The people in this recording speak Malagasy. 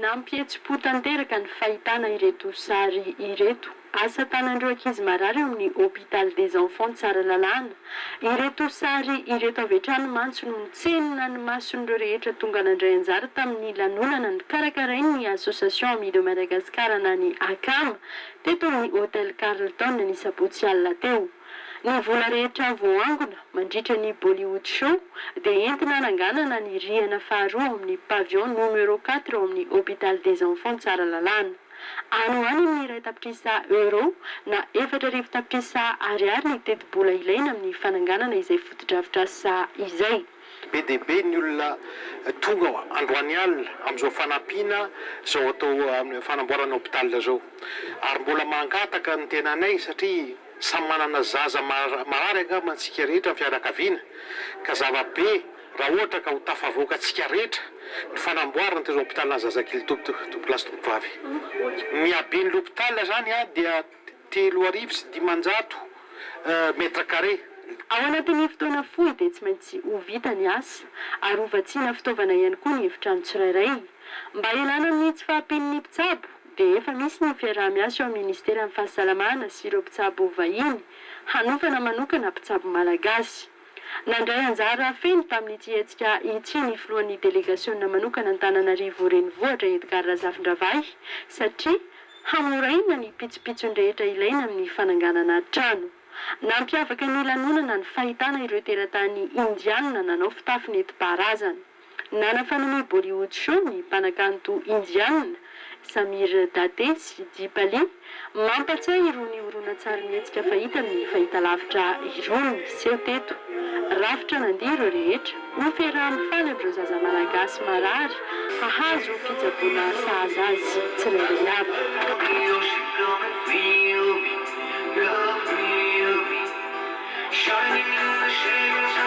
nampihetsi-po tanteraka ny fahitana ireto sary ireto. Asa tanandreo ankizy marary eo amin'ny hôpital des enfants Tsaralalàna. Ireto sary ireto avy hatrany mantsy no nitsenina ny mason'ireo rehetra tonga nandray anjara tamin'ny lanonana ny karakarain'ny association Amis de Madagascar na ny ACAM teto amin'ny hôtel Carlton ny sabotsy alina teo. Ny vola rehetra voangona mandritra ny Bollywood show dia entina nanganana ny rihana faharoa amin'ny pavillon numéro 4 eo amin'ny hôpital des enfants Tsaralalàna. Ano any amin'ny iray tapitrisa euro na 4,000 tapitrisa ariary ny teti-bola ilaina amin'ny fananganana izay fotodrafitrasa izay. Be dia be ny olona tonga androany alina amin'izao fanampiana izao atao amin'ny fanamboarana hôpital zao. Ary mbola mangataka ny tenanay satria samy manana zaza marary angamba antsika rehetra ny fianakaviana ka zava-be raha ohatra ka ho tafavoaka antsika rehetra ny fanamboarana tezao hôpitalina zazakely tompolasy tompovavy. Ny haben'ny hôpital zany dia 3,500 metra carré. Ao anatin'ny fotoana fohy dia tsy maintsy ho vita ny asa ary ho vatsiana fitaovana ihany koa ny efitrano tsirairay. Mba ilana amin'ny tsy fahampian'ny mpitsabo dia efa misy ny fiaraha-miasa ao amin'ny ministera amin'ny fahasalamana sy ireo mpitsabo vahiny hanofana manokana mpitsabo malagasy. Nandray anjara feno tamin'ity hetsika ity ny filohan'ny delegaciona manokana Antananarivo renivohitra Edgar Razafindravay satria hamoraina ny pitsopitsony rehetra ilaina amin'ny fananganana trano. Nampiavaka ny lanonana ny fahitana ireo teratany indianina nanao fitafy nentim-paharazana. Nanafana ny Bollywood show ny mpanakanto indianina Samir Date sy Dipali mampatsiahy irony horonan-tsary mihetsika fahita ny fahitalavitra irony seho teto. Rafitra nandiha ireo rehetra ho fiaraha-mifaly amin'ireo zaza malagasy marary hahazo fitsaboana sahaza azy tsirairay avy. Shining in the shadows